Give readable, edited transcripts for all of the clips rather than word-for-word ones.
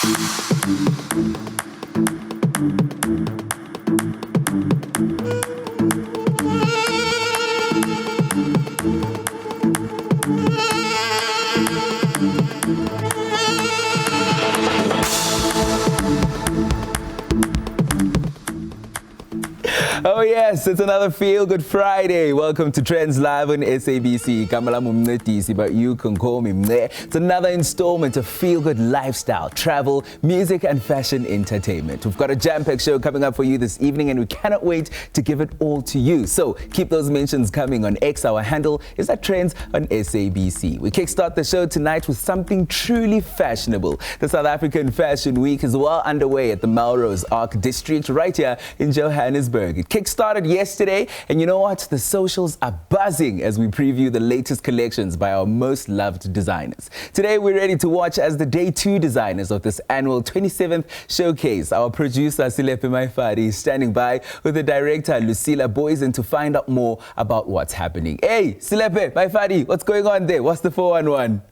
Oh yes, it's another Feel Good Friday. Welcome to Trendz Live on SABC. But you can call me Mne. It's another installment of Feel Good lifestyle, travel, music and fashion entertainment. We've got a jam-packed show coming up for you this evening and we cannot wait to give it all to you. So keep those mentions coming on X. Our handle is at Trendz on SABC. We kickstart the show tonight with something truly fashionable. The South African Fashion Week is well underway at the Melrose Arc District right here in Johannesburg. It kick-started yesterday, and you know what? The socials are buzzing as we preview the latest collections by our most loved designers. Today, we're ready to watch as the Day 2 designers of this annual 27th showcase. Our producer, Silepe Maifadi, is standing by with the director, Lucilla Boysen, to find out more about what's happening. Hey, Silepe Maifadi, what's going on there? What's the 411?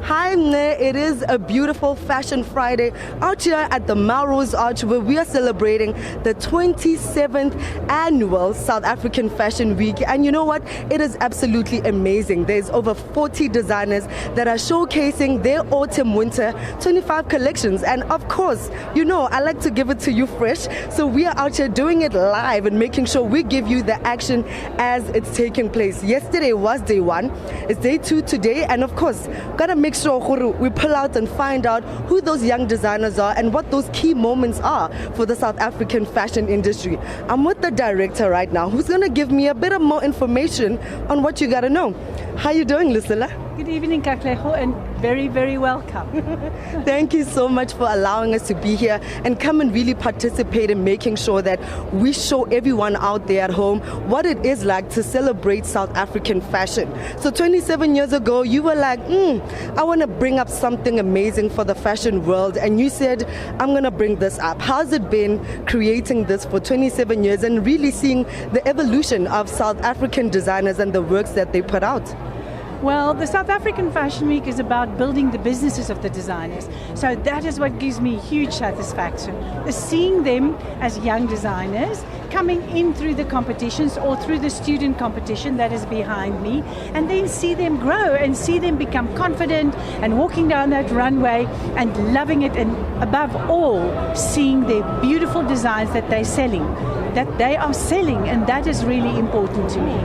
Hi, Mne. It is a beautiful Fashion Friday out here at the Melrose Arch where we are celebrating the 27th annual South African Fashion Week. And you know what? It is absolutely amazing. There's over 40 designers that are showcasing their autumn-winter 25 collections. And of course, you know, I like to give it to you fresh. So we are out here doing it live and making sure we give you the action as it's taking place. Yesterday was day 1. It's day 2 today. And of course, gotta make sure we pull out and find out who those young designers are and what those key moments are for the South African fashion industry. I'm with the director right now who's going to give me a bit of more information on what you got to know. How you doing, Lucilla? Good evening, Kakleho, and very, very welcome. Thank you so much for allowing us to be here and come and really participate in making sure that we show everyone out there at home what it is like to celebrate South African fashion. So 27 years ago, you were like, I want to bring up something amazing for the fashion world. And you said, I'm going to bring this up. How's it been creating this for 27 years and really seeing the evolution of South African designers and the works that they put out? Well, the South African Fashion Week is about building the businesses of the designers. So that is what gives me huge satisfaction, is seeing them as young designers coming in through the competitions or through the student competition that is behind me, and then see them grow and see them become confident and walking down that runway and loving it, and above all, seeing their beautiful designs that they're selling, and that is really important to me.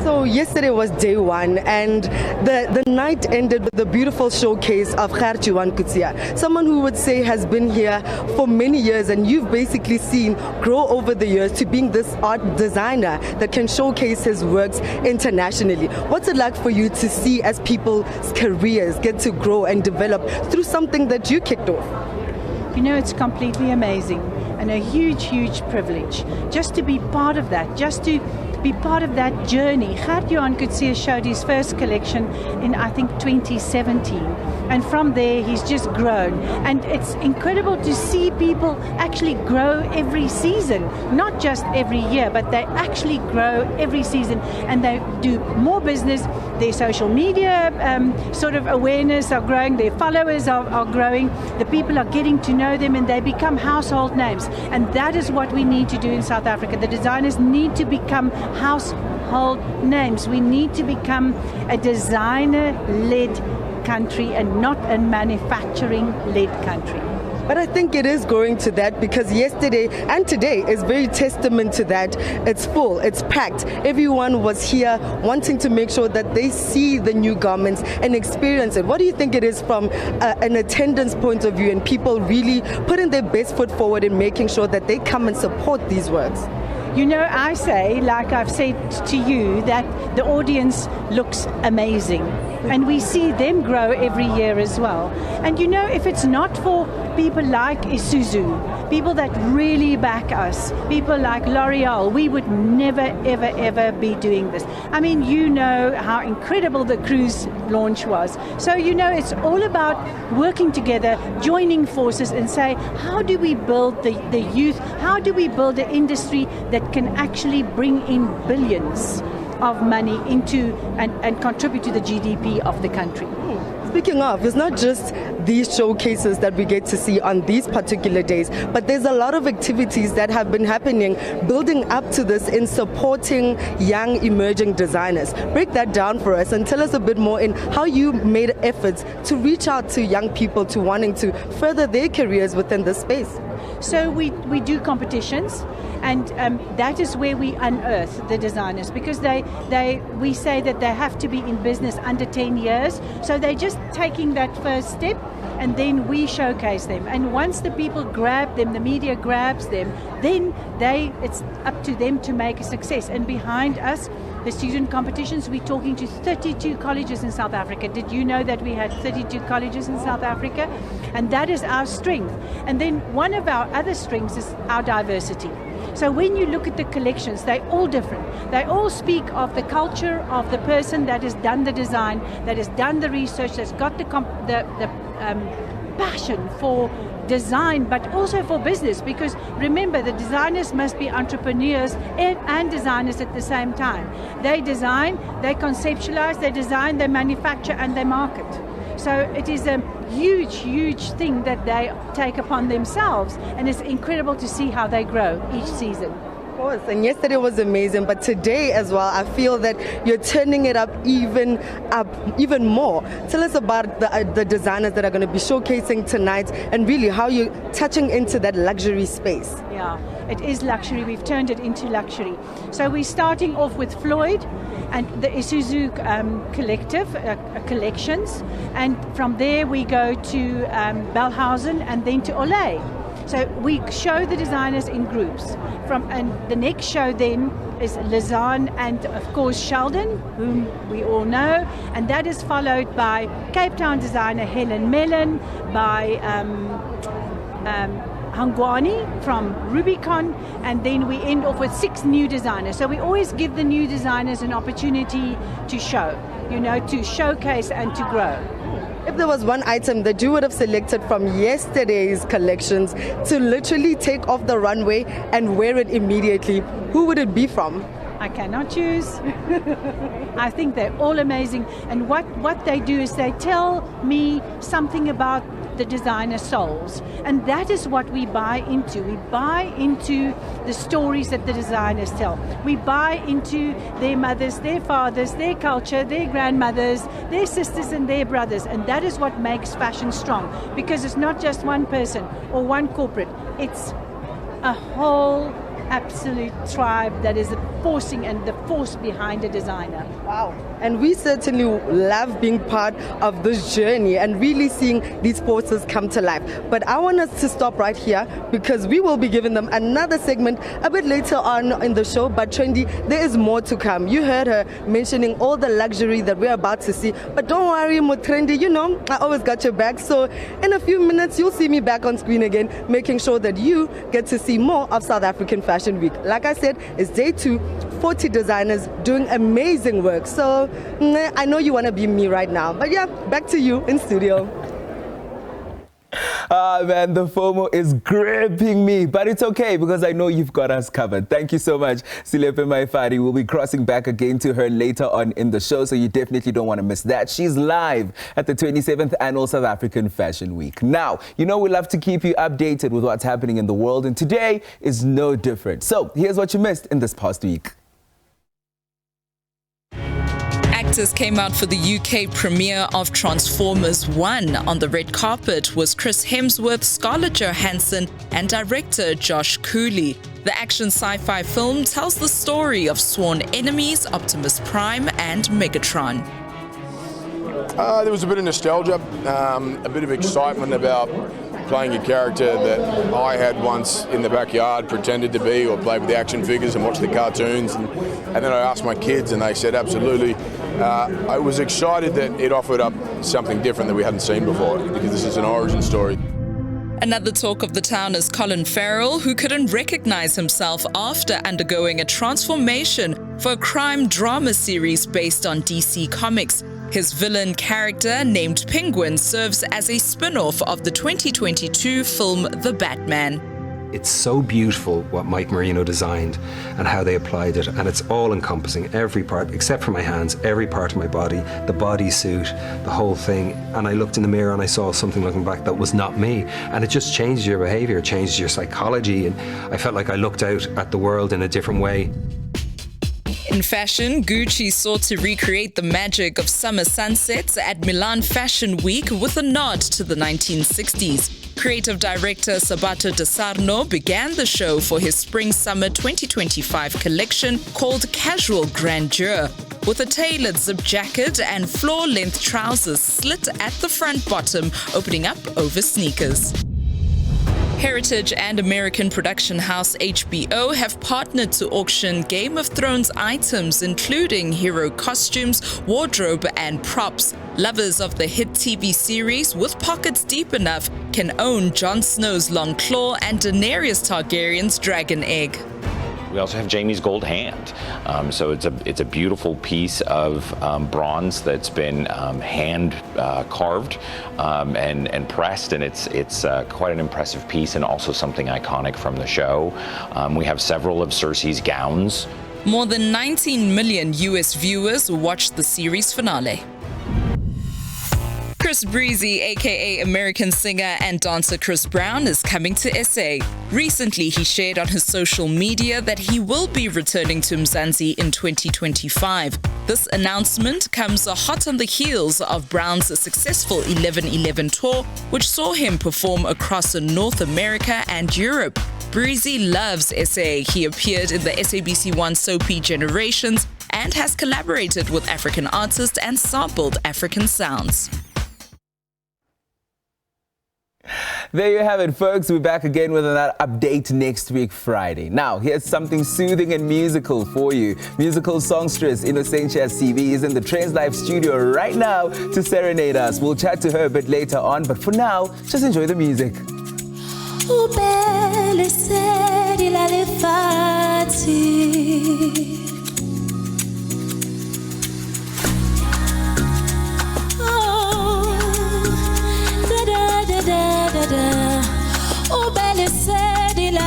So yesterday was day 1 and the night ended with a beautiful showcase of couture, someone who would say has been here for many years, and you've basically seen grow over the years to being this art designer that can showcase his works internationally. What's it like for you to see as people's careers get to grow and develop through something that you kicked off? You know, it's completely amazing and a huge, huge privilege just to be part of that, just to be part of that journey. Couture showed his first collection in, I think, 2017. And from there, he's just grown. And it's incredible to see people actually grow every season, not just every year, but they actually grow every season. And they do more business. Their social media sort of awareness are growing. Their followers are growing. The people are getting to know them and they become household names. And that is what we need to do in South Africa. The designers need to become household names. We need to become a designer-led country and not a manufacturing-led country. But I think it is going to that, because yesterday and today is very testament to that. It's full, it's packed. Everyone was here wanting to make sure that they see the new garments and experience it. What do you think it is from an attendance point of view and people really putting their best foot forward in making sure that they come and support these works? You know, I say, like I've said to you, that the audience looks amazing. And we see them grow every year as well. And you know, if it's not for people like Isuzu, people that really back us, people like L'Oreal, we would never, ever, ever be doing this. I mean, you know how incredible the cruise launch was. So, you know, it's all about working together, joining forces and say, how do we build the youth? How do we build an industry that can actually bring in billions of money into and contribute to the GDP of the country? speaking of, it's not just these showcases that we get to see on these particular days, but there's a lot of activities that have been happening building up to this in supporting young emerging designers. Break that down for us and tell us a bit more in how you made efforts to reach out to young people to wanting to further their careers within this space. So we do competitions, and that is where we unearth the designers, because we say that they have to be in business under 10 years, so they're just taking that first step, and then we showcase them. And once the people grab them, the media grabs them, then it's up to them to make a success. And behind us, the student competitions, we're talking to 32 colleges in South Africa. Did you know that we had 32 colleges in South Africa? And that is our strength. And then one of our other strengths is our diversity. So when you look at the collections, they're all different. They all speak of the culture of the person that has done the design, that has done the research, that's got the passion for design, but also for business, because remember, the designers must be entrepreneurs and designers at the same time. They design, they conceptualize, they design, they manufacture, and they market. So it is a huge, huge thing that they take upon themselves, and it's incredible to see how they grow each season. Of course, and yesterday was amazing, but today as well, I feel that you're turning it up even more. Tell us about the designers that are going to be showcasing tonight, and really how you're touching into that luxury space. Yeah, it is luxury. We've turned it into luxury. So we're starting off with Floyd and the Isuzu collective collections, and from there we go to Bellhausen and then to Olay. So we show the designers in groups. And the next show then is Lausanne and of course Sheldon, whom we all know, and that is followed by Cape Town designer Helen Mellon, by Hangwani from Rubicon, and then we end off with 6 new designers. So we always give the new designers an opportunity to show, to showcase and to grow. If there was one item that you would have selected from yesterday's collections to literally take off the runway and wear it immediately, who would it be from? I cannot choose. I think they're all amazing. And what they do is they tell me something about the designer souls. And that is what we buy into. We buy into the stories that the designers tell. We buy into their mothers, their fathers, their culture, their grandmothers, their sisters and their brothers. And that is what makes fashion strong. Because it's not just one person or one corporate. It's a whole absolute tribe that is forcing and the force behind a designer. Wow. And we certainly love being part of this journey and really seeing these forces come to life. But I want us to stop right here because we will be giving them another segment a bit later on in the show. But Trendy, there is more to come. You heard her mentioning all the luxury that we're about to see. But don't worry, Mo Trendy, I always got your back. So in a few minutes, you'll see me back on screen again, making sure that you get to see more of South African Fashion Week. Like I said, it's day 2, 40 designers doing amazing work. So I know you want to be me right now. But yeah, back to you in studio. Ah, man, the FOMO is gripping me, but it's okay because I know you've got us covered. Thank you so much, Silepe Maifari. We'll be crossing back again to her later on in the show, so you definitely don't want to miss that. She's live at the 27th Annual South African Fashion Week. Now, we love to keep you updated with what's happening in the world, and today is no different. So here's what you missed in this past week. Actors came out for the UK premiere of Transformers 1. On the red carpet was Chris Hemsworth, Scarlett Johansson, and director Josh Cooley. The action sci-fi film tells the story of sworn enemies Optimus Prime and Megatron. There was a bit of nostalgia, a bit of excitement about playing a character that I had once in the backyard pretended to be, or played with the action figures and watched the cartoons. And then I asked my kids and they said absolutely. I was excited that it offered up something different that we hadn't seen before, because this is an origin story. Another talk of the town is Colin Farrell, who couldn't recognize himself after undergoing a transformation for a crime drama series based on DC Comics. His villain character, named Penguin, serves as a spin-off of the 2022 film The Batman. It's so beautiful what Mike Marino designed and how they applied it, and it's all encompassing, every part, except for my hands, every part of my body, the bodysuit, the whole thing. And I looked in the mirror and I saw something looking back that was not me, and it just changes your behavior, it changes your psychology, and I felt like I looked out at the world in a different way. In fashion, Gucci sought to recreate the magic of summer sunsets at Milan Fashion Week with a nod to the 1960s. Creative director Sabato De Sarno began the show for his Spring-Summer 2025 collection called Casual Grandeur, with a tailored zip jacket and floor-length trousers slit at the front bottom, opening up over sneakers. Heritage and American production house HBO have partnered to auction Game of Thrones items, including hero costumes, wardrobe, and props. Lovers of the hit TV series with pockets deep enough can own Jon Snow's long claw and Daenerys Targaryen's dragon egg. We also have Jamie's gold hand. So it's a beautiful piece of bronze that's been hand carved and pressed, and it's quite an impressive piece and also something iconic from the show. We have several of Cersei's gowns. More than 19 million US viewers watched the series finale. Chris Breezy, aka American singer and dancer Chris Brown, is coming to SA. Recently, he shared on his social media that he will be returning to Mzansi in 2025. This announcement comes hot on the heels of Brown's successful 11/11 tour, which saw him perform across North America and Europe. Breezy loves SA. He appeared in the SABC1 soapy Generations and has collaborated with African artists and sampled African sounds. There you have it, folks. We're back again with another update next week, Friday. Now, here's something soothing and musical for you. Musical songstress Innocentia Sibi is in the Trendz Live studio right now to serenade us. We'll chat to her a bit later on, but for now, just enjoy the music. O belle sedi la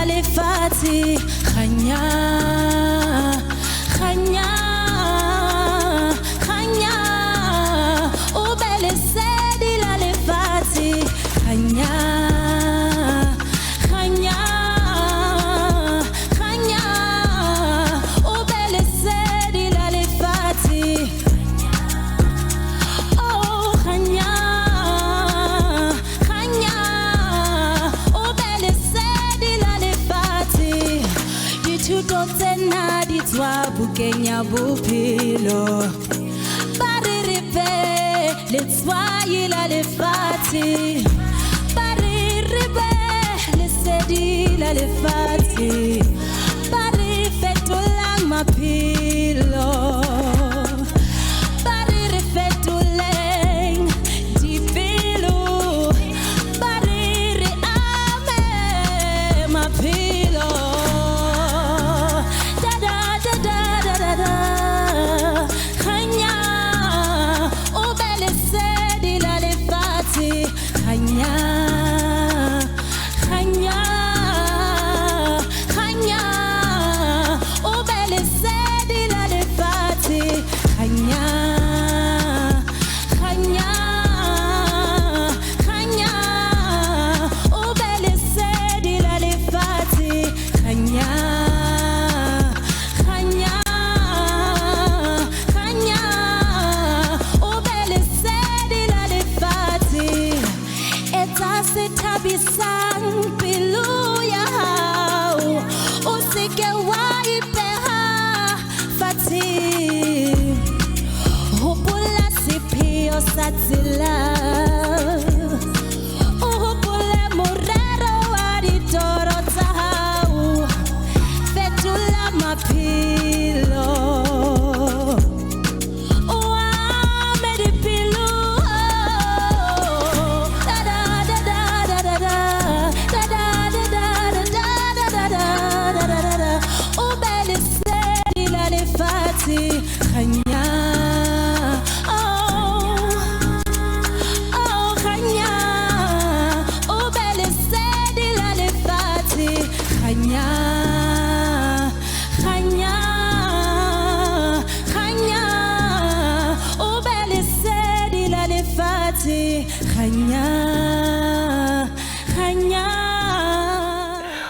le fati khanya khanya khanya o belle sedi la le fati khanya khanya khanya o belle sedi la le fati oh khanya. Bukenya bupilo bariripe letswayila lefati bariripe lesedila lefati barifetolang mapilo baririfetoleng dipilo bariri ame mapilo.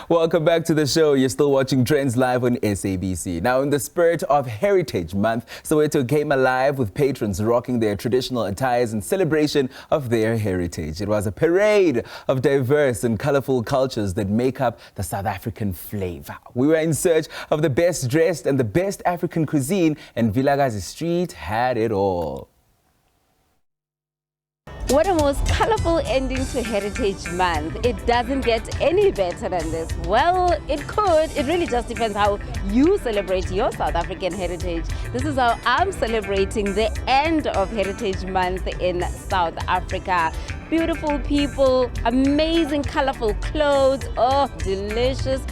Welcome back to the show. You're still watching Trendz Live on SABC. Now, in the spirit of Heritage Month, Soweto came alive with patrons rocking their traditional attires in celebration of their heritage. It was a parade of diverse and colorful cultures that make up the South African flavor. We were in search of the best dressed and the best African cuisine, and Vilakazi Street had it all. What a most colorful ending to Heritage Month. It doesn't get any better than this. Well, it could. It really just depends how you celebrate your South African heritage. This is how I'm celebrating the end of Heritage Month in South Africa. Beautiful people, amazing colorful clothes, oh, delicious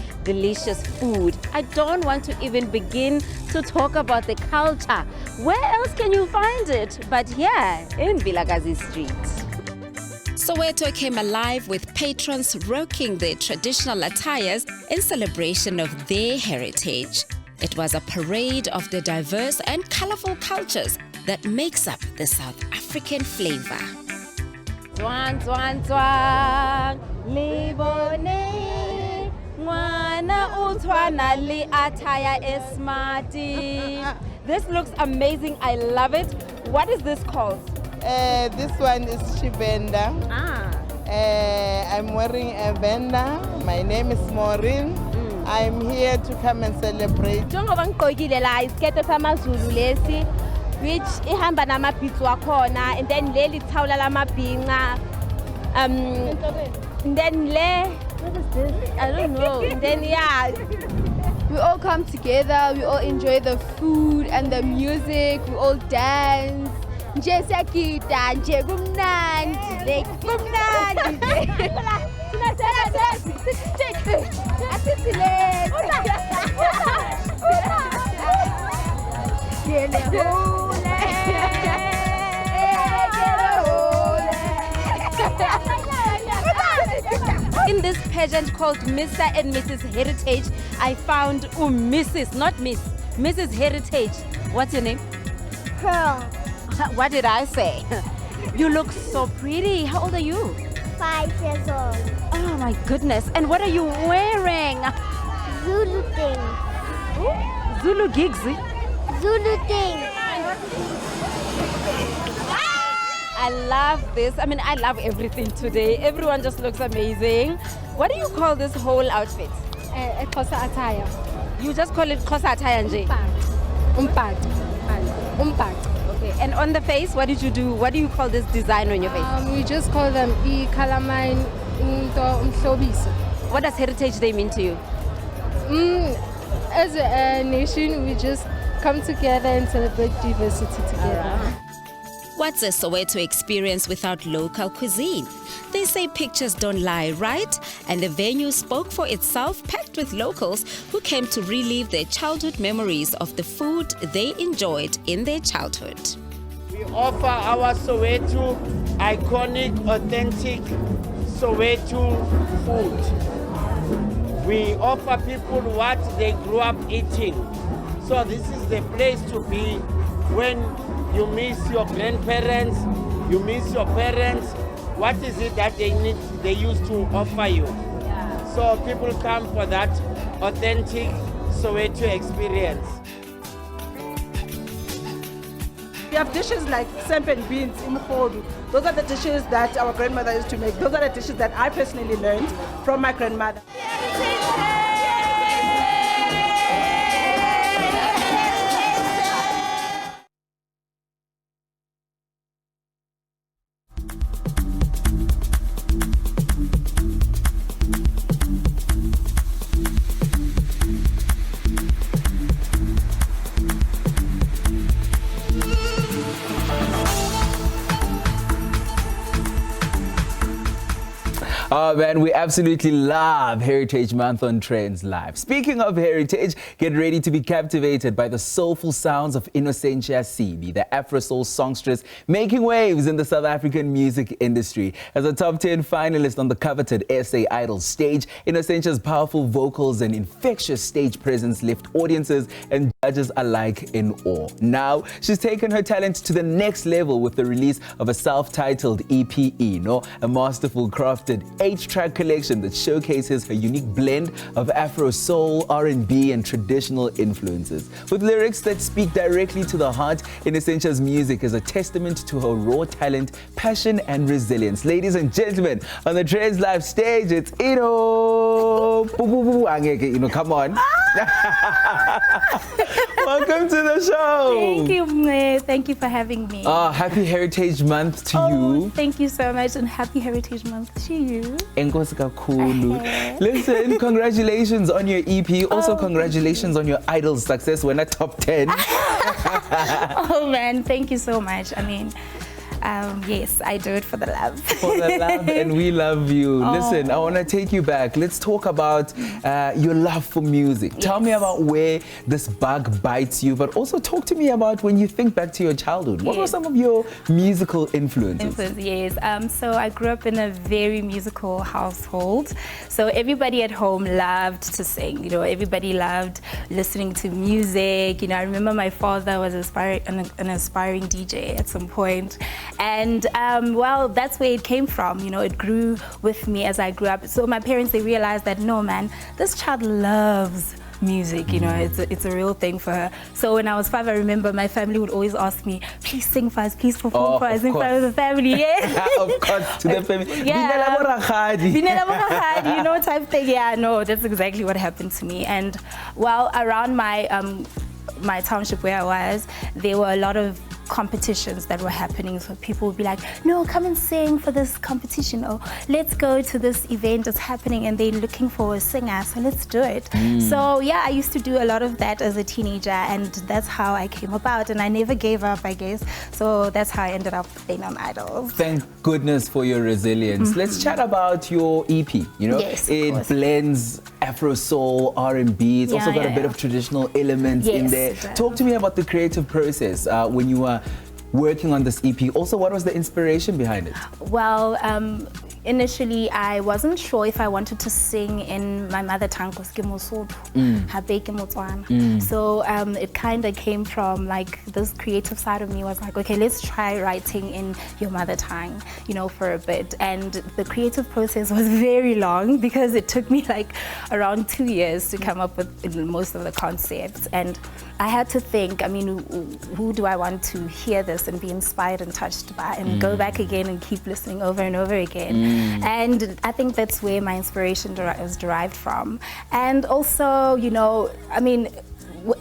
food. I don't want to even begin to talk about the culture. Where else can you find it but here in Vilakazi Street? Soweto came alive with patrons rocking their traditional attires in celebration of their heritage. It was a parade of the diverse and colorful cultures that makes up the South African flavor. Zwan, zwan, zwan, libone, mwana utwana li attire esmati. This looks amazing. I love it. What is this called? This one is Shibenda. I'm wearing a venda. My name is Maureen. I'm here to come and celebrate. Njengoba ngigqokile la isikete samaZulu lesi which ihamba namabhitsu akhona, and then leli thawula lamabhinqa, and then what is this? I don't know. And then yeah, we all come together, we all enjoy the food and the music, we all dance. Nje siyagida nje kumnandi, like kumnandi In this pageant called Mr. and Mrs. Heritage, I found Mrs., not Miss, Mrs. Heritage. What's your name? Pearl. What did I say? You look so pretty. How old are you? 5 years old. Oh my goodness. And what are you wearing? Zulu thing. Zulu gigs? Zulu thing. I love this. I mean, I love everything today. Everyone just looks amazing. What do you call this whole outfit? A Xhosa attire. You just call it Xhosa attire, nje? Umbhat. Okay. And on the face, what did you do? What do you call this design on your face? We just call them Calamine Umhlobisa. What does Heritage Day mean to you? As a nation, we just come together and celebrate diversity together. What's a Soweto experience without local cuisine? They say pictures don't lie, right? And the venue spoke for itself, packed with locals who came to relive their childhood memories of the food they enjoyed in their childhood. We offer our Soweto iconic, authentic Soweto food. We offer people what they grew up eating. So this is the place to be when you miss your grandparents, you miss your parents. What is it that they used to offer you? Yeah. So people come for that authentic Soweto experience. We have dishes like sempe and beans, imhodu. Those are the dishes that our grandmother used to make. Those are the dishes that I personally learned from my grandmother. Oh man, we absolutely love Heritage Month on Trendz Live. Speaking of heritage, get ready to be captivated by the soulful sounds of Innocentia Sibi, the Afro-soul songstress making waves in the South African music industry. As a top 10 finalist on the coveted SA Idol stage, Innocentia's powerful vocals and infectious stage presence lift audiences and judges alike in awe. Now, she's taken her talent to the next level with the release of a self-titled EP, INNO, a masterful crafted 8-track collection that showcases her unique blend of Afro soul, R&B, and traditional influences. With lyrics that speak directly to the heart, Innocentia's music is a testament to her raw talent, passion, and resilience. Ladies and gentlemen, on the Trendz Live stage, it's INNO. INNO, come on. Welcome to the show. Thank you, Mne. Thank you for having me. Happy Heritage Month to you. Thank you so much, and happy Heritage Month to you. Nkosenathi Koala. Listen, congratulations on your EP. Also, congratulations on your Idol's success. We're not top 10. Oh man, thank you so much. I mean, yes, I do it for the love. For the love, and we love you. Listen, I want to take you back. Let's talk about your love for music. Yes. Tell me about where this bug bites you, but also talk to me about when you think back to your childhood. What were some of your musical influences? Yes, so I grew up in a very musical household. So everybody at home loved to sing. You know, everybody loved listening to music. You know, I remember my father was an aspiring DJ at some point. And well, that's where it came from. You know, it grew with me as I grew up. So my parents, they realized that, no, man, this child loves music. You know, it's a real thing for her. So when I was 5, I remember my family would always ask me, please sing for us, please perform for us in front of the family. Yeah. Of course, to the family. Yeah. You know, type thing. Yeah, no, that's exactly what happened to me. And well, around my township where I was, there were a lot of competitions that were happening. So people would be like, no, come and sing for this competition, or let's go to this event that's happening and they're looking for a singer, so let's do it. So yeah, I used to do a lot of that as a teenager, and that's how I came about, and I never gave up, I guess. So that's how I ended up being on Idols. Thank goodness for your resilience. Let's chat about your EP. You know, yes, it blends Afro soul, R&B. It's also got a bit of traditional elements in there. Talk to me about the creative process when you were working on this EP. Also, what was the inspiration behind it? Well, initially I wasn't sure if I wanted to sing in my mother tongue, so it kind of came from like this creative side of me was like, okay, let's try writing in your mother tongue, you know, for a bit. And the creative process was very long because it took me like around 2 years to come up with most of the concepts. And I had to think, I mean, who do I want to hear this and be inspired and touched by, and go back again and keep listening over and over again. And I think that's where my inspiration was derived from. And also, you know, I mean,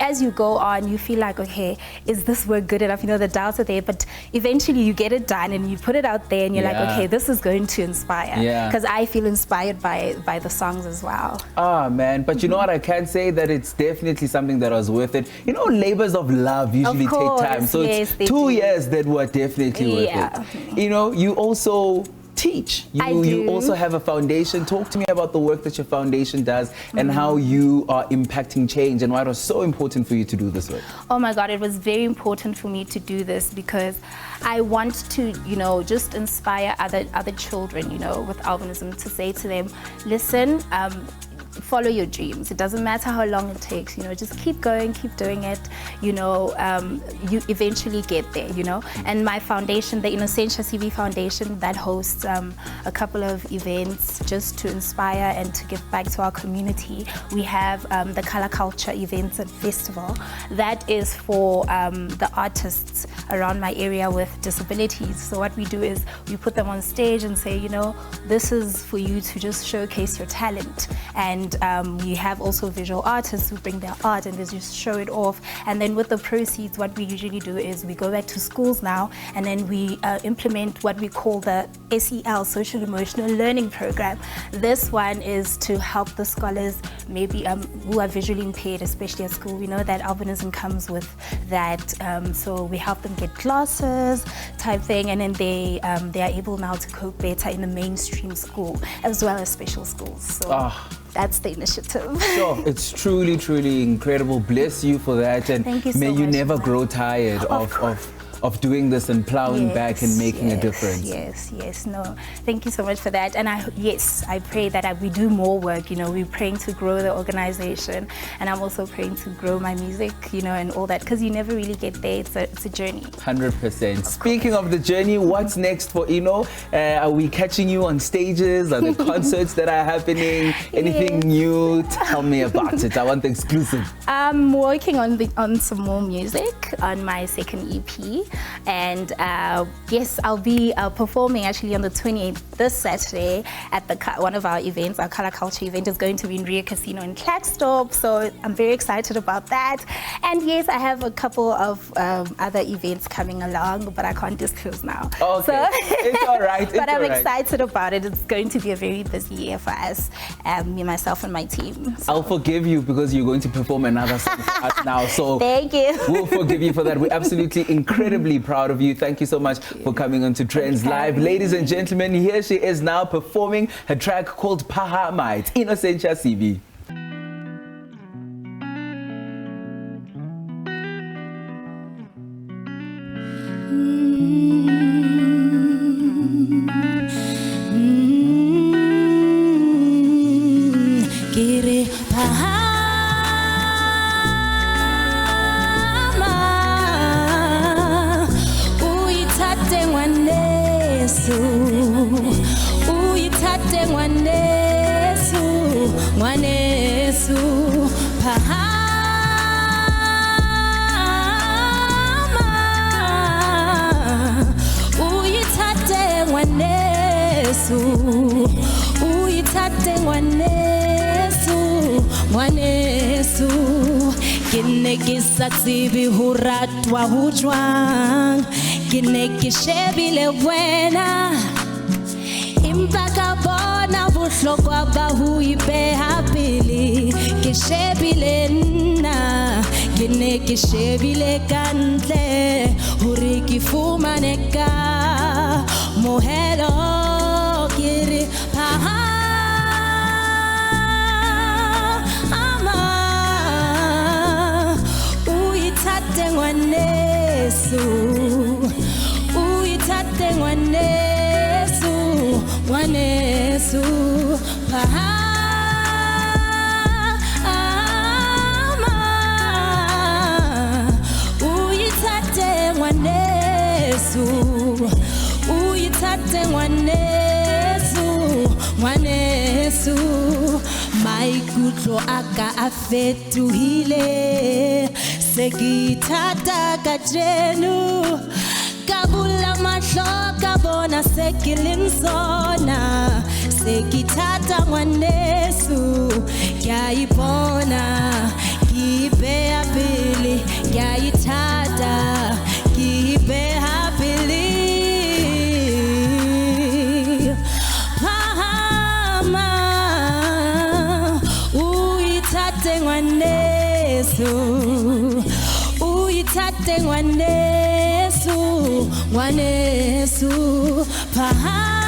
as you go on, you feel like, okay, is this work good enough? You know, the doubts are there, but eventually you get it done and you put it out there and you're like, okay, this is going to inspire. Because I feel inspired by the songs as well. Ah, man, but you know what, I can say that it's definitely something that was worth it. You know, labors of love usually take time. So it's 2 years that were definitely worth it. You know, you also teach. You also have a foundation. Talk to me about the work that your foundation does and how you are impacting change and why it was so important for you to do this work. Oh my God, it was very important for me to do this because I want to, you know, just inspire other children, you know, with albinism, to say to them, listen, follow your dreams. It doesn't matter how long it takes, you know, just keep going, keep doing it, you know, you eventually get there, you know. And my foundation, the Innocentia Sibi Foundation, that hosts a couple of events just to inspire and to give back to our community. We have the Color Culture Events and Festival. That is for the artists around my area with disabilities. So what we do is we put them on stage and say, you know, this is for you to just showcase your talent. And we have also visual artists who bring their art and they just show it off. And then with the proceeds, what we usually do is we go back to schools now and then we implement what we call the SEL, Social Emotional Learning Program. This one is to help the scholars maybe who are visually impaired, especially at school. We know that albinism comes with that, so we help them get classes type thing, and then they are able now to cope better in the mainstream school as well as special schools. So that's the initiative. Sure, it's truly, truly incredible. Bless you for that, and thank you so may you much, never grow tired of of doing this and plowing back and making a difference. Yes. No, thank you so much for that. And I pray that we do more work. You know, we're praying to grow the organization, and I'm also praying to grow my music, you know, and all that, because you never really get there. It's a journey. 100%. Speaking of the journey, what's next for INNO? Are we catching you on stages? Are there concerts that are happening? Anything new? Tell me about it. I want the exclusive. I'm working on some more music on my second EP, and yes, I'll be performing actually on the 28th this Saturday at one of our events. Our Color Culture event is going to be in Rio Casino in Klerksdorp, so I'm very excited about that. And yes, I have a couple of other events coming along, but I can't disclose now. Okay, so, it's all right. But I'm excited about it. It's going to be a very busy year for us, me, myself, and my team. So. I'll forgive you because you're going to perform another song for us now. So thank you. We'll forgive you for that. We're absolutely incredibly proud of you. Thank you so much for coming on to Trendz Live. Ladies and gentlemen, here she is now performing her track called Phahama. It's Innocentia Sibi. Sibi huratwa hujwang Kineki shebile buena Impaka bona buhlokwa bahuipe hapili Kishebile na Kineki shebile kantle Huriki fumaneka Mohelo kiri Uitate ngwanesu Phahama Uitate ngwanesu Maikutlo aka afetuhile Sekitata kajenu Kabula mahloka bona sekilinsona Sekitata ngwanesu Kyaibona Kibe hapili Kyaitata Kibe hapili Phahama Uitate ngwanesu Uitate ngwanesu Phahama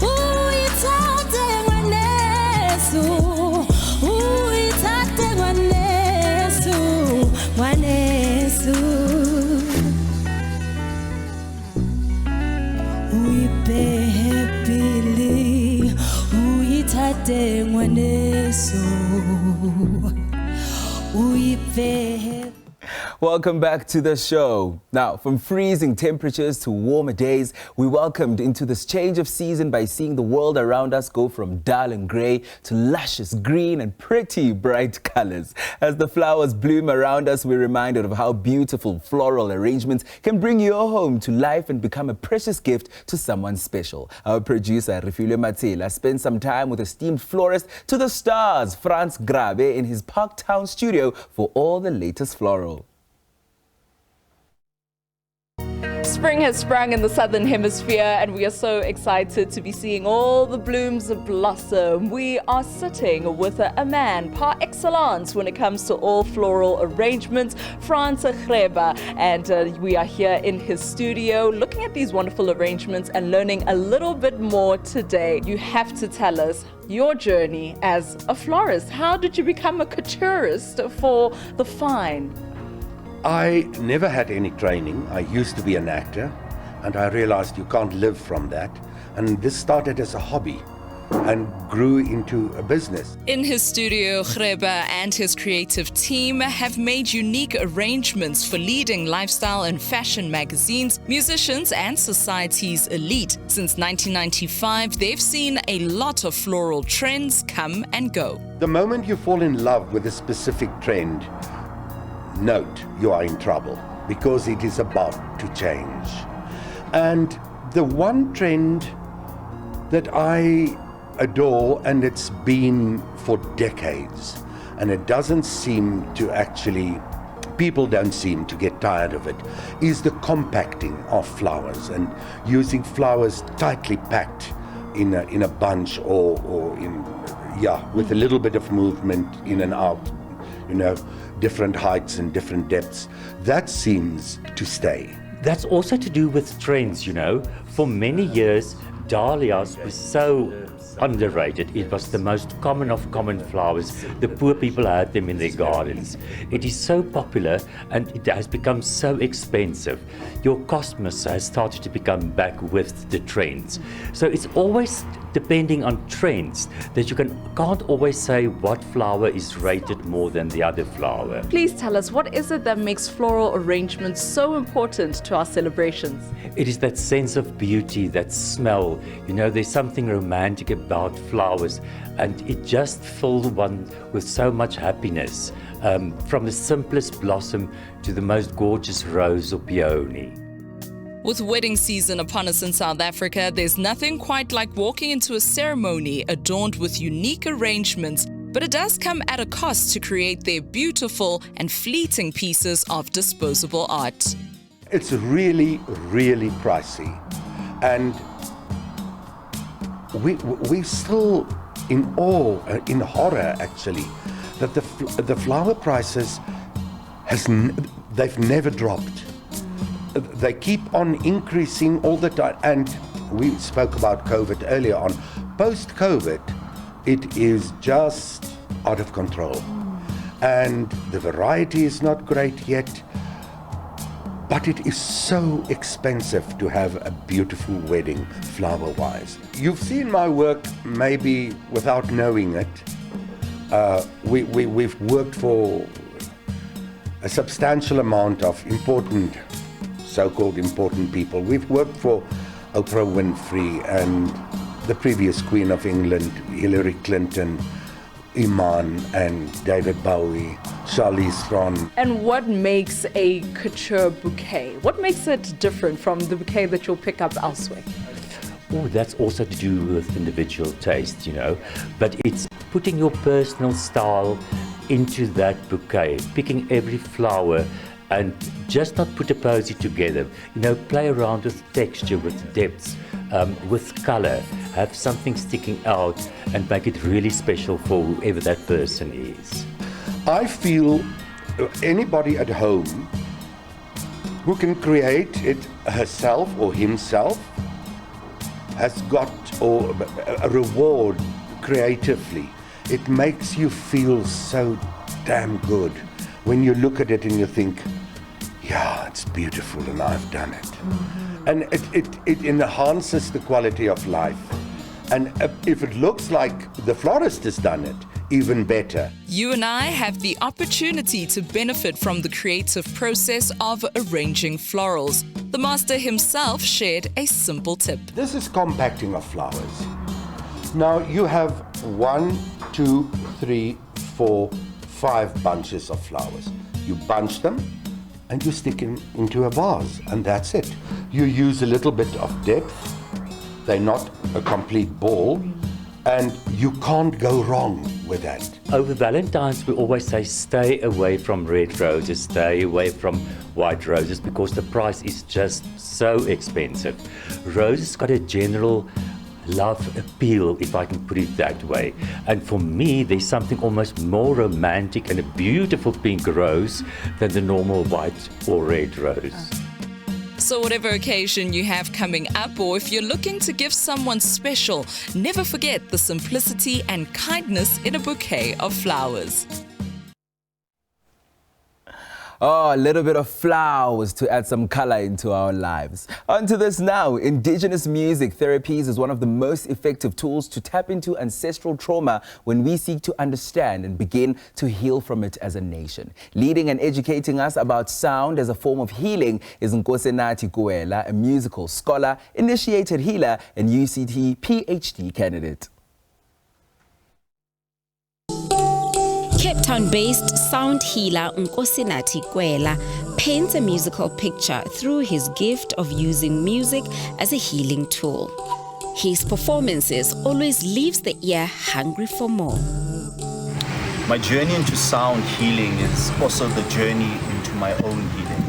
Uitate ngwanesu Uipe happily Uitate ngwanesu Welcome back to the show. Now, from freezing temperatures to warmer days, we welcomed into this change of season by seeing the world around us go from dull and grey to luscious green and pretty bright colors. As the flowers bloom around us, we're reminded of how beautiful floral arrangements can bring your home to life and become a precious gift to someone special. Our producer, Refilwe Matela, spent some time with esteemed florist to the stars, Franz Grabe, in his Parktown studio for all the latest floral. Spring has sprung in the southern hemisphere and we are so excited to be seeing all the blooms blossom. We are sitting with a man par excellence when it comes to all floral arrangements, Franz Grabe, and we are here in his studio looking at these wonderful arrangements and learning a little bit more today. You have to tell us your journey as a florist. How did you become a couturist for the fine? I never had any training. I used to be an actor, and I realized you can't live from that. And this started as a hobby and grew into a business. In his studio, Grabe and his creative team have made unique arrangements for leading lifestyle and fashion magazines, musicians and society's elite. Since 1995, they've seen a lot of floral trends come and go. The moment you fall in love with a specific trend, note you are in trouble because it is about to change. And the one trend that I adore, and it's been for decades, and it doesn't seem to actually, people don't seem to get tired of it, is the compacting of flowers and using flowers tightly packed in a bunch or with a little bit of movement in and out, different heights and different depths. That seems to stay. That's also to do with trends, For many years, dahlias were so underrated. It was the most common of common flowers. The poor people had them in their gardens. It is so popular and it has become so expensive. Your cosmos has started to become back with the trends. So it's always depending on trends that you can't always say what flower is rated more than the other flower. Please tell us, what is it that makes floral arrangements so important to our celebrations? It is that sense of beauty, that smell. There's something romantic about flowers, and it just fills one with so much happiness, from the simplest blossom to the most gorgeous rose or peony. With wedding season upon us in South Africa, there's nothing quite like walking into a ceremony adorned with unique arrangements, but it does come at a cost to create their beautiful and fleeting pieces of disposable art. It's really, really pricey, and we're still in awe, in horror actually, that the flower prices they've never dropped. They keep on increasing all the time, and we spoke about COVID earlier on. Post-COVID, it is just out of control, and the variety is not great yet. But it is so expensive to have a beautiful wedding, flower-wise. You've seen my work maybe without knowing it. We've worked for a substantial amount of so-called important people. We've worked for Oprah Winfrey and the previous Queen of England, Hillary Clinton, Iman and David Bowie, Charlize Theron. And what makes a couture bouquet? What makes it different from the bouquet that you'll pick up elsewhere? Oh, that's also to do with individual taste, But it's putting your personal style into that bouquet, picking every flower and just not put a posy together. Play around with texture, with depths, with color, have something sticking out and make it really special for whoever that person is. I feel anybody at home who can create it herself or himself has got a reward creatively. It makes you feel so damn good when you look at it and you think, yeah, it's beautiful and I've done it. Mm-hmm. And it enhances the quality of life. And if it looks like the florist has done it, even better. You and I have the opportunity to benefit from the creative process of arranging florals. The master himself shared a simple tip. This is compacting of flowers. Now you have 1, 2, 3, 4, 5 bunches of flowers. You bunch them and you stick them into a vase, and that's it. You use a little bit of depth. They're not a complete ball, and you can't go wrong with that. Over Valentine's, we always say stay away from red roses, stay away from white roses, because the price is just so expensive. Roses got a general love appeal, if I can put it that way. And for me, there's something almost more romantic and a beautiful pink rose than the normal white or red rose. So whatever occasion you have coming up, or if you're looking to give someone special, never forget the simplicity and kindness in a bouquet of flowers. Oh, a little bit of flowers to add some color into our lives. On to this now. Indigenous music therapies is one of the most effective tools to tap into ancestral trauma when we seek to understand and begin to heal from it as a nation. Leading and educating us about sound as a form of healing is Nkosenathi Koala, a musical scholar, initiated healer, and UCT PhD candidate. Cape Town-based sound healer Nkosenathi Koala paints a musical picture through his gift of using music as a healing tool. His performances always leaves the ear hungry for more. My journey into sound healing is also the journey into my own healing.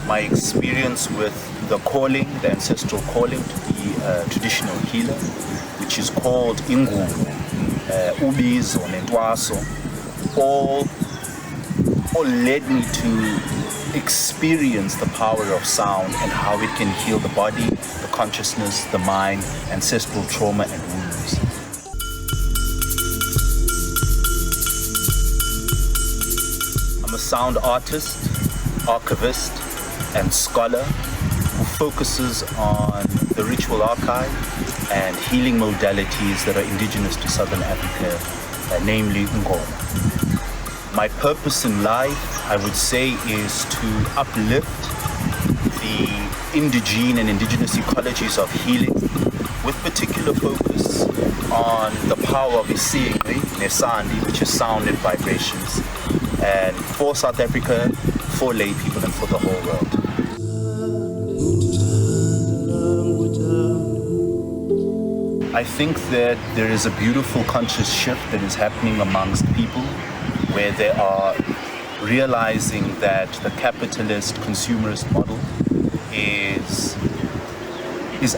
My experience with the calling, the ancestral calling to be a traditional healer, which is called Ingubo, Ubizo, Netwaso, all led me to experience the power of sound and how it can heal the body, the consciousness, the mind, ancestral trauma and wounds. I'm a sound artist, archivist, and scholar who focuses on the ritual archive and healing modalities that are indigenous to Southern Africa, namely Ngoma. My purpose in life, I would say, is to uplift the indigene and indigenous ecologies of healing with particular focus on the power of Isingwe, Nesandi, which is sound and vibrations, and for South Africa, for lay people, and for the whole world. I think that there is a beautiful conscious shift that is happening amongst people where they are realizing that the capitalist consumerist model is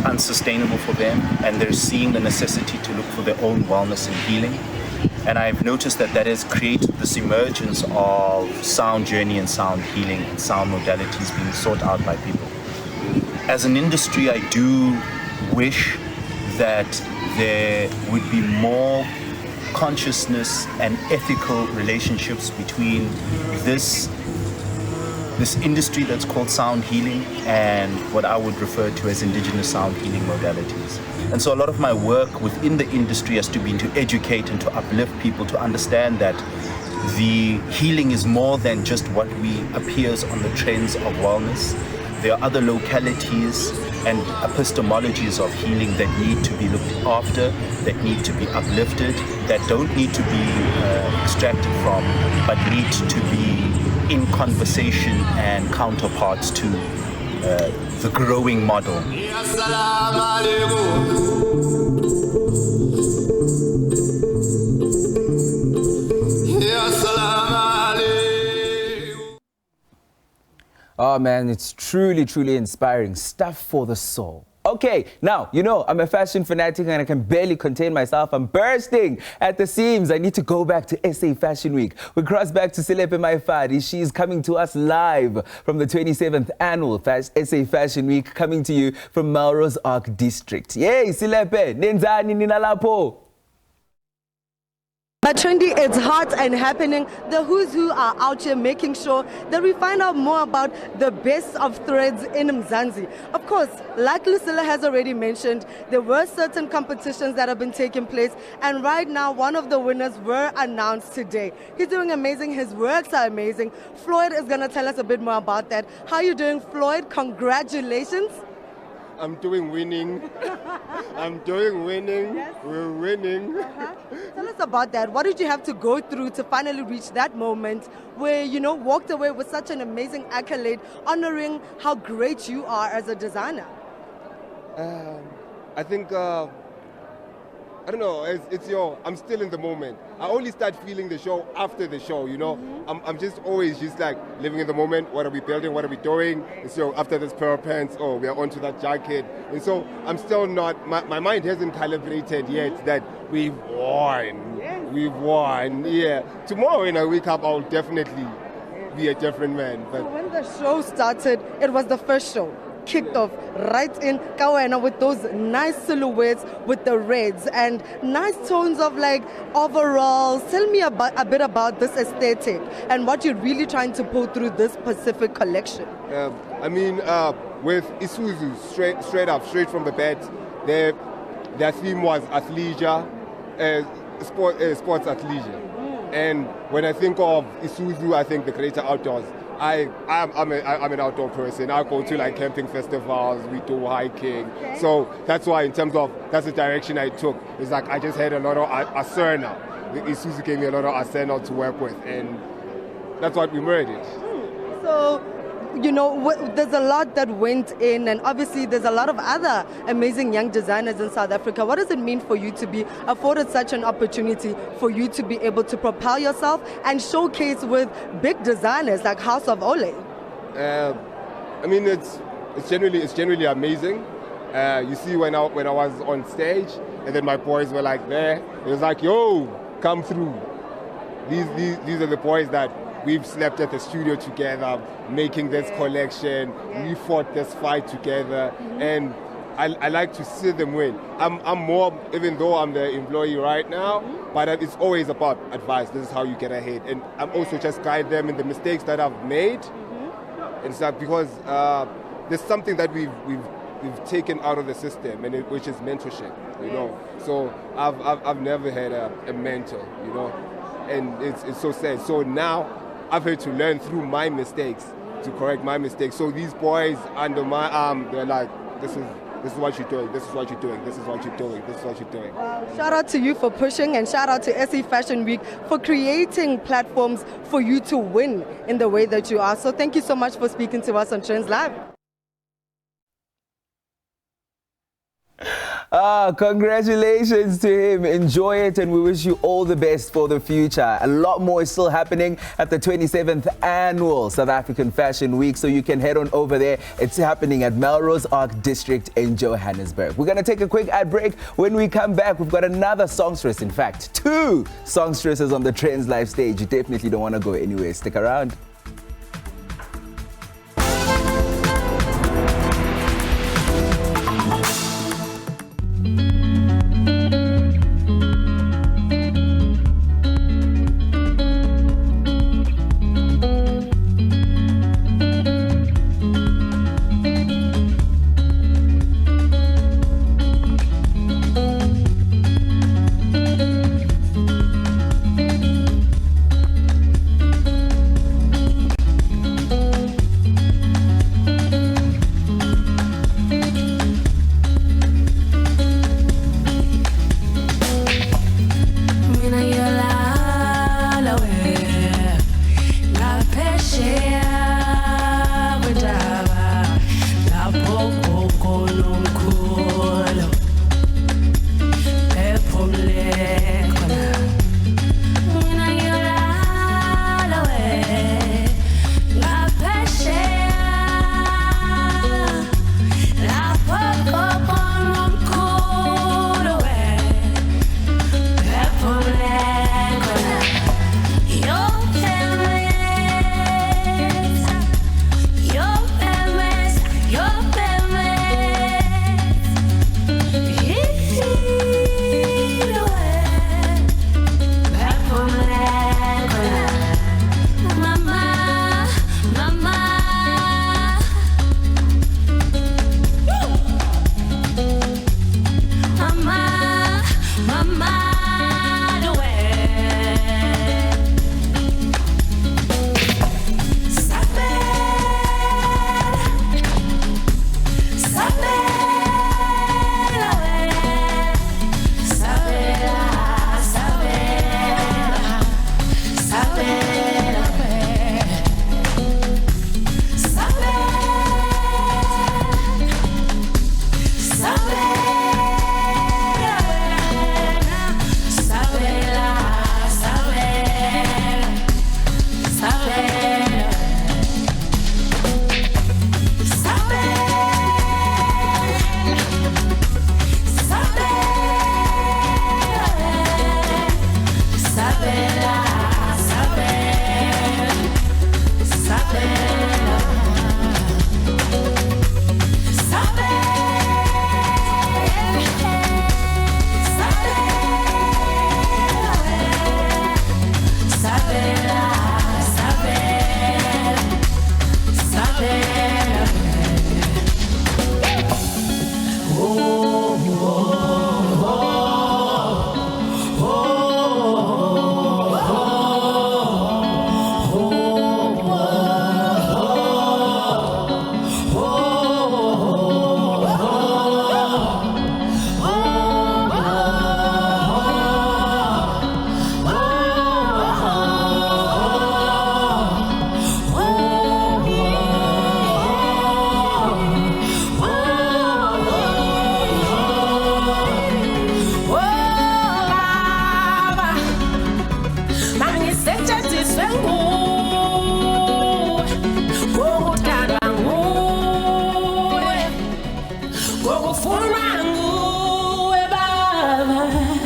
unsustainable for them, and they're seeing the necessity to look for their own wellness and healing. And I've noticed that that has created this emergence of sound journey and sound healing and sound modalities being sought out by people. As an industry, I do wish that there would be more consciousness and ethical relationships between this industry that's called sound healing and what I would refer to as indigenous sound healing modalities. And so a lot of my work within the industry has to be to educate and to uplift people to understand that the healing is more than just what appears on the trends of wellness. There are other localities and epistemologies of healing that need to be looked after, that need to be uplifted, that don't need to be extracted from, but need to be in conversation and counterparts to the growing model. Oh man, it's truly, truly inspiring stuff for the soul. Okay, now, you know, I'm a fashion fanatic and I can barely contain myself. I'm bursting at the seams. I need to go back to SA Fashion Week. We cross back to Silepe Maifadi. She's coming to us live from the 27th annual SA Fashion Week, coming to you from Melrose Arc District. Yay, Silepe, nenzani ninalapo. But Trendy, it's hot and happening. The who's who are out here making sure that we find out more about the best of threads in Mzansi. Of course, like Lucilla has already mentioned, there were certain competitions that have been taking place, and right now one of the winners were announced today. He's doing amazing. His works are amazing. Floyd is going to tell us a bit more about that. How are you doing, Floyd? Congratulations. I'm doing winning. I'm doing winning. Yes. We're winning. Tell us about that. What did you have to go through to finally reach that moment where, you know, walked away with such an amazing accolade, honoring how great you are as a designer? I think, I don't know, I'm still in the moment. I only start feeling the show after the show, you know. I'm just always just like living in the moment. What are we building? What are we doing? And so after this pair of pants, oh, we are onto that jacket. And so I'm still not, my mind hasn't calibrated yet that we've won. Yes. We've won, yeah. Tomorrow when I wake up, I'll definitely be a different man. But when the show started, it was the first show. Kicked off right in Kawana with those nice silhouettes with the reds and nice tones of like overalls. Tell me a bit about this aesthetic and what you're really trying to pull through this specific collection. With Isuzu, straight from the bat, their theme was athleisure, sports athleisure. And when I think of Isuzu, I think the greater outdoors. I'm an outdoor person. I go to like camping festivals, we do hiking. Okay. So that's why that's the direction I took. It's like I just had a lot of Asana. Isuzu gave me a lot of Asana to work with, and that's what we murdered. So, there's a lot that went in, and obviously there's a lot of other amazing young designers in South Africa. What does it mean for you to be afforded such an opportunity for you to be able to propel yourself and showcase with big designers like House of Ole? It's generally amazing. You see, when I was on stage, and then my boys were like there, it was like, yo, come through. These are the boys that we've slept at the studio together, making this collection. We fought this fight together, and I like to see them win. I'm more, even though I'm the employee right now, but it's always about advice. This is how you get ahead, and I'm also just guide them in the mistakes that I've made. And stuff, because there's something that we've taken out of the system, and which is mentorship. So I've never had a mentor. And it's so sad. So now I've had to learn through my mistakes to correct my mistakes. So these boys under my arm, they're like, this is what you're doing, this is what you're doing, this is what you're doing, this is what you're doing. Shout out to you for pushing, and shout out to SA Fashion Week for creating platforms for you to win in the way that you are. So thank you so much for speaking to us on Trendz Live. Congratulations to him. Enjoy it, and we wish you all the best for the future. A lot more is still happening at the 27th Annual South African Fashion Week, so you can head on over there. It's happening at Melrose Arc District in Johannesburg. We're going to take a quick ad break. When we come back, we've got another songstress. In fact, 2 songstresses on the Trendz Live stage. You definitely don't want to go anywhere. Stick around.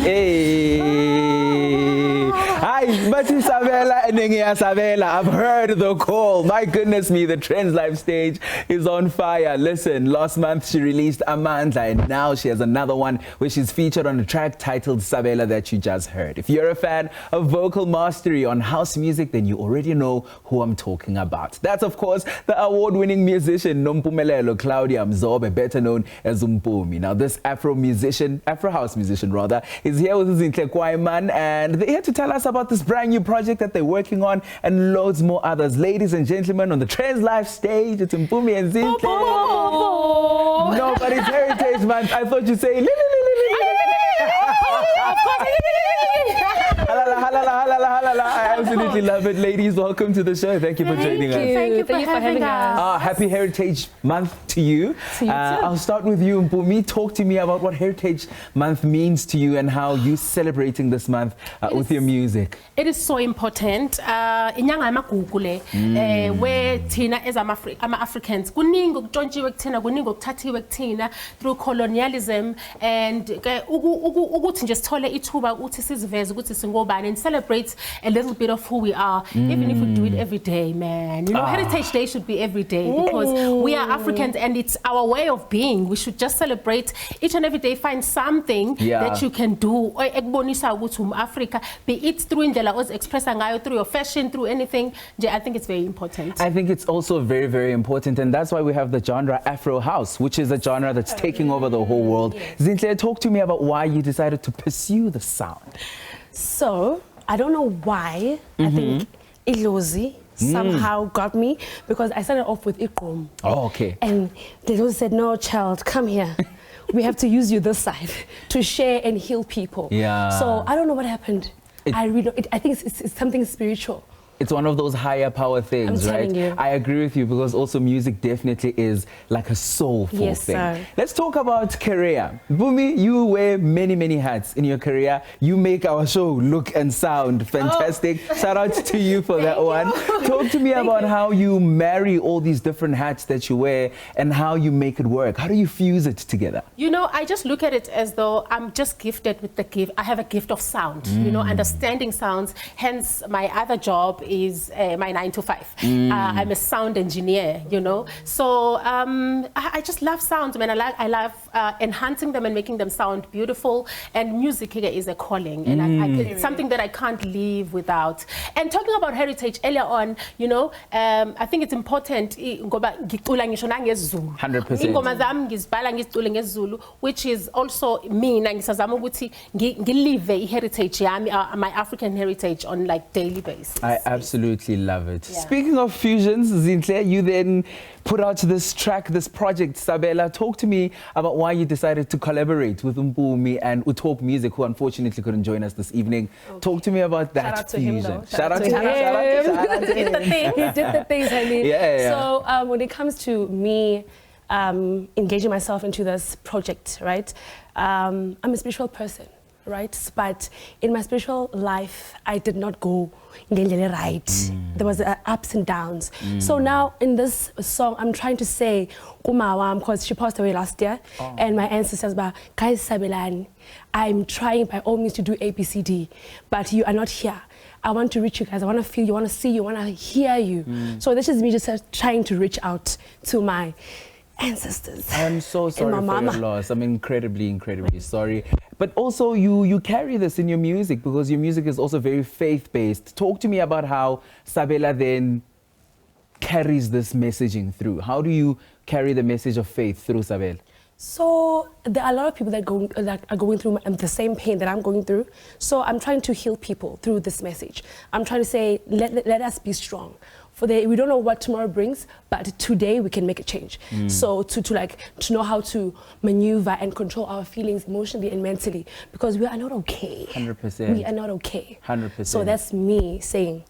Hey, hi, Mati Sabela and Nengia Sabela. I've heard the call. My goodness me, the Trendz Live stage is on fire. Listen, last month she released Amandla, and now she has another one where she's featured on a track titled Sabela that you just heard. If you're a fan of vocal mastery on house music, then you already know who I'm talking about. That's, of course, the award-winning musician Nompumelelo Claudia Mzobe, better known as Mpumi. Now, this Afro house musician rather, is here with Zintle Kwaaiman, and they're here to tell us about this brand new project that they're working on and loads more others. Ladies and gentlemen, on the Trendz Live stage, it's Mpumi and Zintle. No, but it's Heritage Month. I thought you'd say I absolutely love it. Ladies, welcome to the show. Thank you for joining us. Thank you for having us. Happy Heritage Month to you. To you too. I'll start with you, Mpumi. Talk to me about what Heritage Month means to you and how you're celebrating this month with your music. It is so important. Inyanga yamagugu le where thina as ama-Africans kuningi okuntshontshiwe kuthina, kuningi okuthathiwe kuthina through colonialism, and ukuthi nje sithole ithuba ukuthi siziveze ukuthi singobani and celebrate a little bit of who we are, even if we do it every day, man. You know, Heritage Day should be every day because we are Africans and it's our way of being. We should just celebrate each and every day, find something that you can do ekubonisa ukuthi Africa, be it through indlela ozi-expressa ngayo, through your fashion, through anything. I think it's very important. I think it's also very, very important, and that's why we have the genre Afro House, which is a genre that's taking over the whole world. Zintle, talk to me about why you decided to pursue the sound. So, I don't know why. I think Ilozi somehow got me because I started off with Iqom. Oh, okay. And Ilozi said, no, child, come here. We have to use you this side to share and heal people. Yeah. So, I don't know what happened. I think it's something spiritual. It's one of those higher power things, right? You. I agree with you because also music definitely is like a soulful thing. Sir. Let's talk about career. Mpumi, you wear many, many hats in your career. You make our show look and sound fantastic. Shout out to you for that one. Talk to me about how you marry all these different hats that you wear and how you make it work. How do you fuse it together? You know, I just look at it as though I'm just gifted with the gift. I have a gift of sound, you know, understanding sounds. Hence, my other job is my 9 to 5. I'm a sound engineer, you know. So I just love sounds, man. I love enhancing them and making them sound beautiful. And music is a calling, and it's something that I can't live without. And talking about heritage earlier on, you know, I think it's important. 100%. Which is also me. Live heritage, my African heritage on like daily basis. I absolutely love it. Yeah. Speaking of fusions, Zintle, you then put out this track, this project, Sabela. Talk to me about why you decided to collaborate with Mpumi and Utalk Music, who unfortunately couldn't join us this evening. Okay. Talk to me about that Shout out to fusion. Him, though. Shout out to him. He did the thing. He did the things, I mean. Yeah. So when it comes to me engaging myself into this project, right? I'm a spiritual person. Right, but in my spiritual life, I did not go right. There was ups and downs. So now in this song, I'm trying to say, Kumawam, because she passed away last year, and my ancestors, Guys Sabilan, I'm trying by all means to do ABCD, but you are not here. I want to reach you guys. I want to feel you, I want to see you, I want to hear you. So this is me just trying to reach out to my ancestors. I'm so sorry for your loss. I'm incredibly sorry. But also you carry this in your music because your music is also very faith-based. Talk to me about how Sabela then carries this messaging through. How do you carry the message of faith through Sabela? So there are a lot of people that are going through the same pain that I'm going through. So I'm trying to heal people through this message. I'm trying to say, let us be strong. We don't know what tomorrow brings, but today we can make a change. So to know how to maneuver and control our feelings emotionally and mentally, because we are not okay. 100%. We are not okay. 100%. So that's me saying,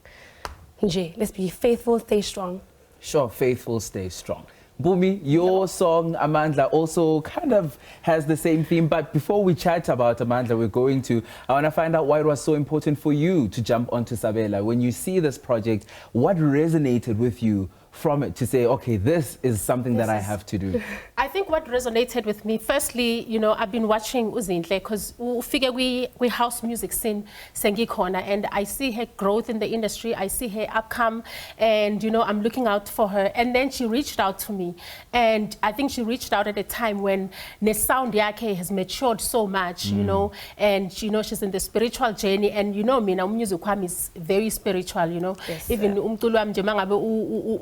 let's be faithful, stay strong. Sure, faithful, stay strong. Mpumi, your song Amandla also kind of has the same theme, but before we chat about Amandla, I want to find out why it was so important for you to jump onto Sabela. When you see this project, what resonated with you from it to say, okay, this is something that I have to do? I think what resonated with me, firstly, you know, I've been watching Zintle because we house music scene Sengikona, and I see her growth in the industry. I see her upcome, and you know, I'm looking out for her. And then she reached out to me, and I think she reached out at a time when the sound yake has matured so much, you know, and you know, she's in the spiritual journey, and you know, me now music is very spiritual, you know. Yes, even umculo wami nje mangabe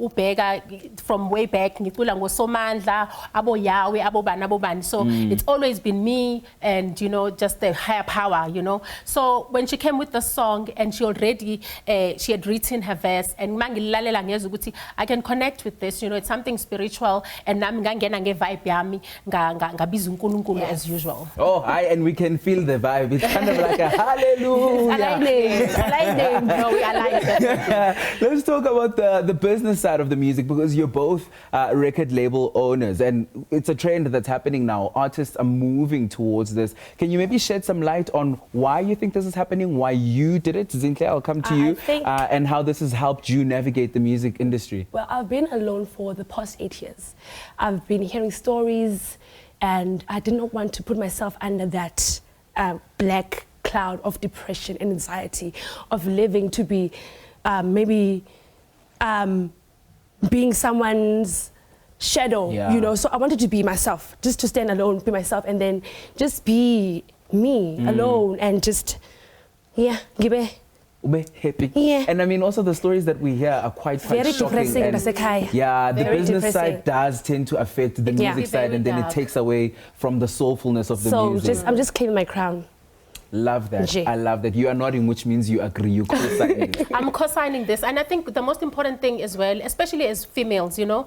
ubheka from way back ngicula ngoSomandla abo Yahweh abo bani, so it's always been me and you know, just the higher power, you know. So when she came with the song and she already she had written her verse, and mangilalela ngezwe ukuthi I can connect with this, you know, it's something spiritual, and nami ngangena ngevibe yami ngabiza uNkulunkulu as usual. Oh, hi, and we can feel the vibe. It's kind of like a hallelujah. No, we aligned. Let's talk about the business side of the music, because you're both record label owners, and it's a trend that's happening now. Artists are moving towards this. Can you maybe shed some light on why you think this is happening, why you did it? Zintle, I'll come to you, and how this has helped you navigate the music industry. Well, I've been alone for the past 8 years. I've been hearing stories, and I did not want to put myself under that black cloud of depression and anxiety of living to be maybe being someone's shadow, you know. So I wanted to be myself, just to stand alone, be myself, and then just be me alone, and just give it. Happy. Yeah. And I mean, also the stories that we hear are quite very shocking. Depressing, and yeah, the very business depressing. side does tend to affect the music side, and then it takes away from the soulfulness of the music. So I'm just claiming my crown. Love that. I love that. You are nodding, which means you agree. You co-signing it. I'm co-signing this, and I think the most important thing as well, especially as females, you know,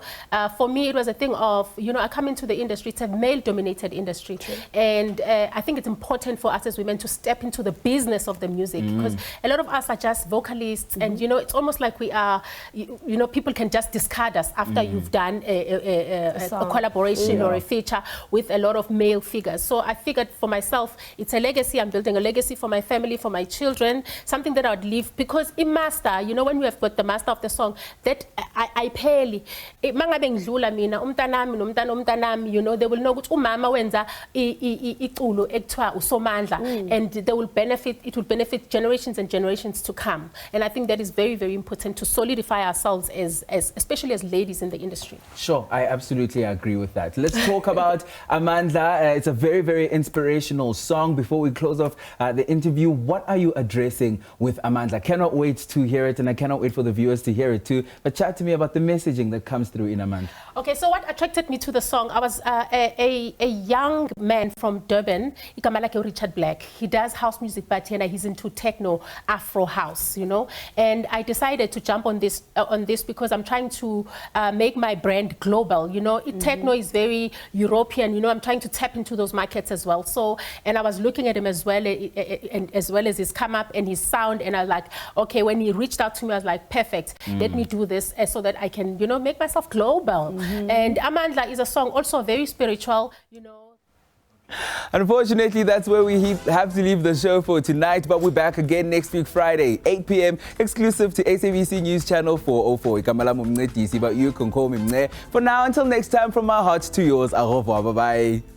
for me it was a thing of, you know, I come into the industry, it's a male-dominated industry, and I think it's important for us as women to step into the business of the music, because a lot of us are just vocalists, and you know, it's almost like we are, you know, people can just discard us after you've done a collaboration or a feature with a lot of male figures. So I figured for myself, it's a legacy. I'm building a legacy for my family, for my children, something that I would leave, because in master, you know, when we have got the master of the song, that I pay, mangabe ngidlula mina umntanami nomntana umntanami, you know, they will know ukuthi umama wenza iculo ekuthiwa uSomandla, and they will benefit, it will benefit generations and generations to come. And I think that is very, very important to solidify ourselves as especially as ladies in the industry. Sure, I absolutely agree with that. Let's talk about Amandla. It's a very, very inspirational song. Before we close off the interview, what are you addressing with Amandla? Cannot wait to hear it, and I cannot wait for the viewers to hear it too. But chat to me about the messaging that comes through in Amandla. Okay, so what attracted me to the song, I was a young man from Durban, Richard Black. He does house music, but he's into techno, Afro house, you know. And I decided to jump on this because I'm trying to make my brand global, you know. Techno is very European, you know. I'm trying to tap into those markets as well. So, and I was looking at him as well, and as well as his come up and his sound, and I was like, okay, when he reached out to me, I was like, perfect, let me do this so that I can, you know, make myself global. And Amandla is a song also very spiritual, you know. Unfortunately, that's where we have to leave the show for tonight, but we're back again next week, Friday, 8 p.m, exclusive to SABC News Channel 404. But you can call me Mne. For now, until next time, from my heart to yours, au revoir, bye-bye.